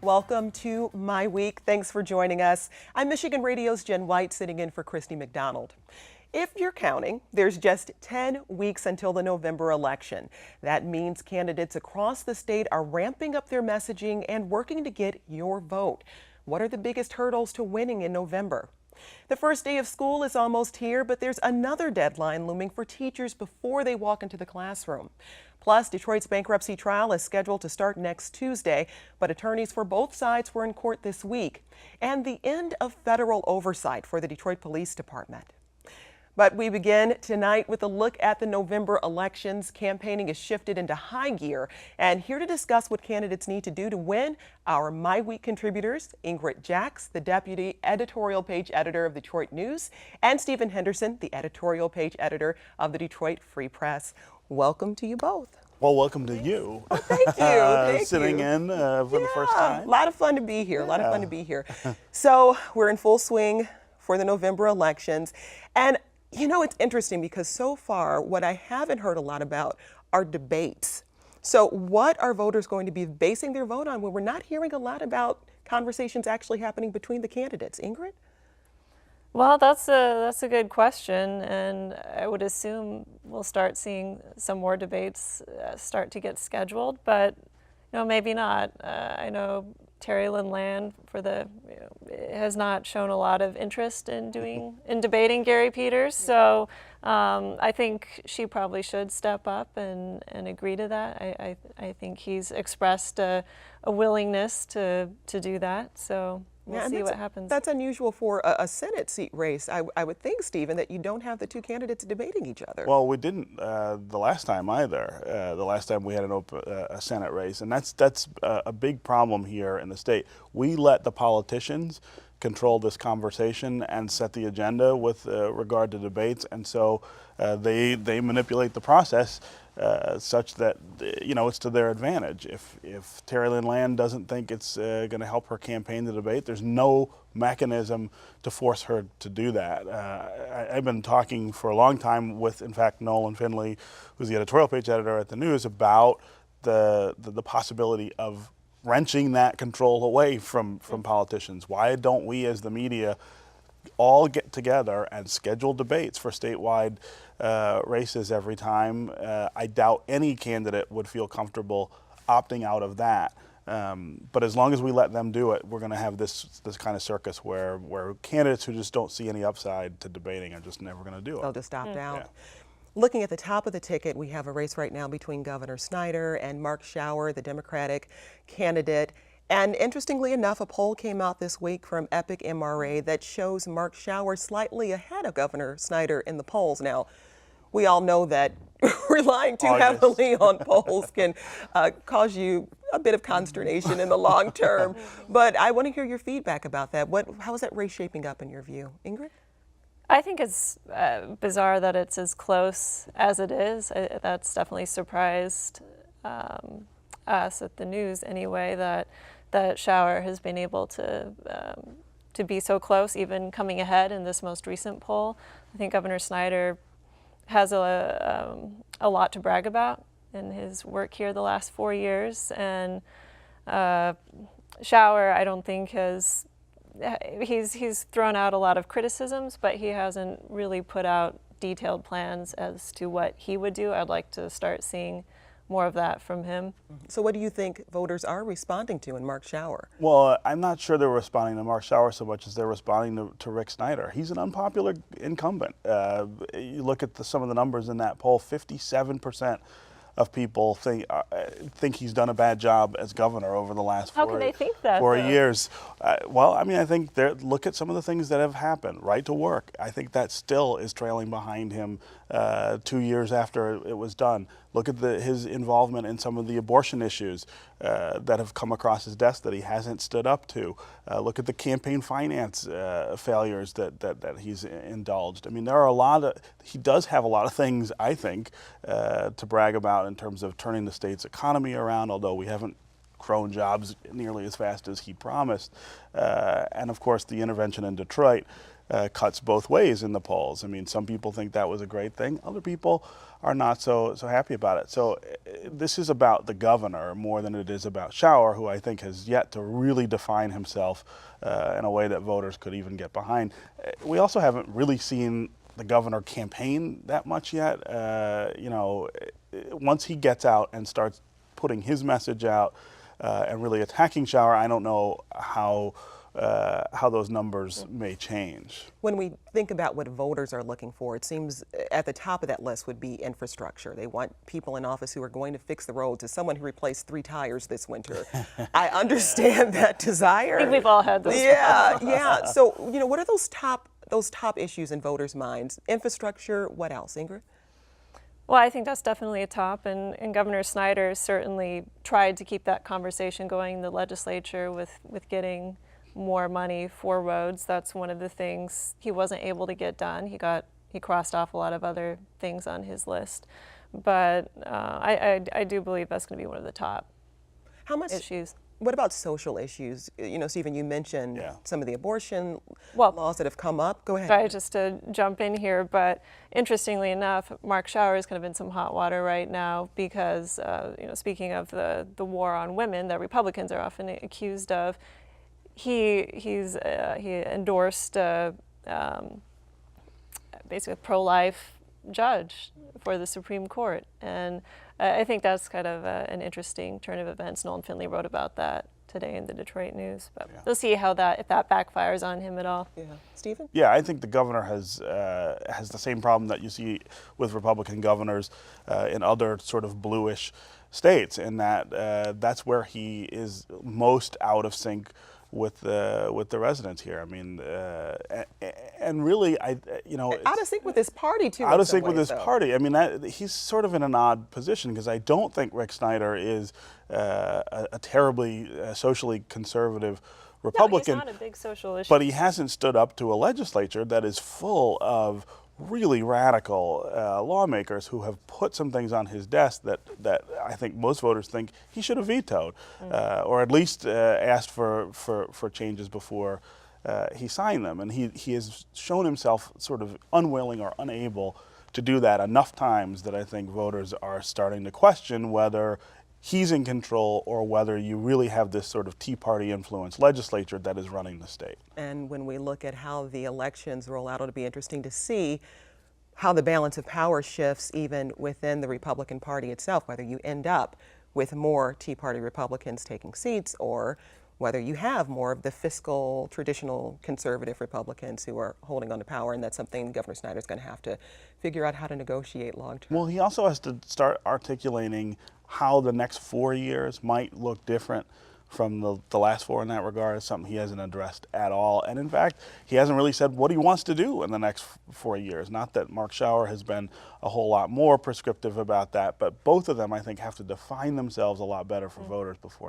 Welcome to MiWeek. Thanks for joining us. I'm Michigan Radio's Jen White, sitting in for Christy McDonald. If you're counting, there's just 10 weeks until the November election. That means candidates across the state are ramping up their messaging and working to get your vote. What are the biggest hurdles to winning in November? The first day of school is almost here, but there's another deadline looming for teachers before they walk into the classroom. Plus, Detroit's bankruptcy trial is scheduled to start next Tuesday, but attorneys for both sides were in court this week. And the end of federal oversight for the Detroit Police Department. But we begin tonight with a look at the November elections. Campaigning is shifted into high gear. And here to discuss what candidates need to do to win, our MiWeek contributors, Ingrid Jacks, the deputy editorial page editor of Detroit News, and Stephen Henderson, the editorial page editor of the Detroit Free Press. Welcome to you both. Well, welcome to you. Oh, thank you. Thank Sitting you. in for the first time. A lot of fun to be here. A lot of fun to be here. So we're in full swing for the November elections. And you know, it's interesting because so far what I haven't heard a lot about are debates. So what are voters going to be basing their vote on when we're not hearing a lot about conversations actually happening between the candidates? Ingrid? Well, that's a good question, and I would assume we'll start seeing some more debates start to get scheduled, but maybe not. I know Terry Lynn Land has not shown a lot of interest in debating Gary Peters, so I think she probably should step up and agree to that. I think he's expressed a willingness to do that, so we'll see what happens. That's unusual for a Senate seat race. I would think, Stephen, that you don't have the two candidates debating each other. Well, we didn't the last time either. The last time we had a Senate race, and that's a big problem here in the state. We let the politicians control this conversation and set the agenda with regard to debates, and so they manipulate the process such that it's to their advantage. If Terry Lynn Land doesn't think it's going to help her campaign to debate, there's no mechanism to force her to do that. I've been talking for a long time with, in fact, Nolan Finley, who's the editorial page editor at the News, about the possibility of wrenching that control away from politicians. Why don't we as the media all get together and schedule debates for statewide races every time? I doubt any candidate would feel comfortable opting out of that. But as long as we let them do it, we're going to have this kind of circus where candidates who just don't see any upside to debating are just never going to do it. They'll just opt out. Yeah. Looking at the top of the ticket, we have a race right now between Governor Snyder and Mark Schauer, the Democratic candidate. And interestingly enough, a poll came out this week from Epic MRA that shows Mark Schauer slightly ahead of Governor Snyder in the polls. Now, we all know that relying too heavily on polls can cause you a bit of consternation in the long term. But I want to hear your feedback about that. How is that race shaping up in your view? Ingrid? I think it's bizarre that it's as close as it is. That's definitely surprised us at the News anyway, that Schauer has been able to be so close, even coming ahead in this most recent poll. I think Governor Snyder has a lot to brag about in his work here the last 4 years, and Schauer, I don't think he's thrown out a lot of criticisms, but he hasn't really put out detailed plans as to what he would do. I'd like to start seeing more of that from him. So what do you think voters are responding to in Mark Schauer? Well, I'm not sure they're responding to Mark Schauer so much as they're responding to Rick Snyder. He's an unpopular incumbent. You look at some of the numbers in that poll, 57% of people think he's done a bad job as governor over the last How can they think that, 4 though? years. Well, I mean, I think look at some of the things that have happened. Right to work, I think that still is trailing behind him 2 years after it was done. Look at his involvement in some of the abortion issues that have come across his desk that he hasn't stood up to. Look at the campaign finance failures that he's indulged. I mean, there are he does have a lot of things, I think, to brag about in terms of turning the state's economy around, although we haven't grown jobs nearly as fast as he promised. And of course, the intervention in Detroit cuts both ways in the polls. I mean, some people think that was a great thing. Other people are not so happy about it. So this is about the governor more than it is about Shower, who I think has yet to really define himself in a way that voters could even get behind. We also haven't really seen the governor campaign that much yet. You know, once he gets out and starts putting his message out and really attacking Shower, I don't know how those numbers may change. When we think about what voters are looking for, it seems at the top of that list would be infrastructure. They want people in office who are going to fix the roads. As someone who replaced 3 tires this winter, I understand that desire. I think we've all had those. Yeah, yeah. So, you know, what are those top issues in voters' minds? Infrastructure, what else, Ingrid? Well, I think that's definitely a top, and Governor Snyder certainly tried to keep that conversation going in the legislature with getting more money for roads. That's one of the things he wasn't able to get done. He crossed off a lot of other things on his list, but I do believe that's going to be one of the top issues. What about social issues? You know, Stephen, you mentioned some of the abortion laws that have come up. Go ahead. Sorry, just to jump in here, but interestingly enough, Mark Shower is kind of in some hot water right now because, you know, speaking of the war on women that Republicans are often accused of, he endorsed basically a pro-life judge for the Supreme Court, and I think that's kind of an interesting turn of events. Nolan Finley wrote about that today in the Detroit News, but we'll see how if that backfires on him at all. Yeah, Stephen? Yeah, I think the governor has the same problem that you see with Republican governors in other sort of bluish states, in that that's where he is most out of sync with the residents here. I mean, and really, you know, out of sync with his party too. Out of sync with his party. I mean, he's sort of in an odd position because I don't think Rick Snyder is a terribly socially conservative Republican. No, he's not a big social issue. But he hasn't stood up to a legislature that is full of really radical lawmakers who have put some things on his desk that I think most voters think he should have vetoed, or at least asked for changes before he signed them. And he has shown himself sort of unwilling or unable to do that enough times that I think voters are starting to question whether he's in control or whether you really have this sort of Tea Party influenced legislature that is running the state. And when we look at how the elections roll out, it'll be interesting to see how the balance of power shifts even within the Republican Party itself, whether you end up with more Tea Party Republicans taking seats or whether you have more of the fiscal, traditional conservative Republicans who are holding on to power, and that's something Governor Snyder's going to have to figure out how to negotiate long term. Well, he also has to start articulating how the next 4 years might look different from the last 4 in that regard. Is something he hasn't addressed at all. And in fact, he hasn't really said what he wants to do in the next 4 years. Not that Mark Shower has been a whole lot more prescriptive about that, but both of them, I think, have to define themselves a lot better for voters before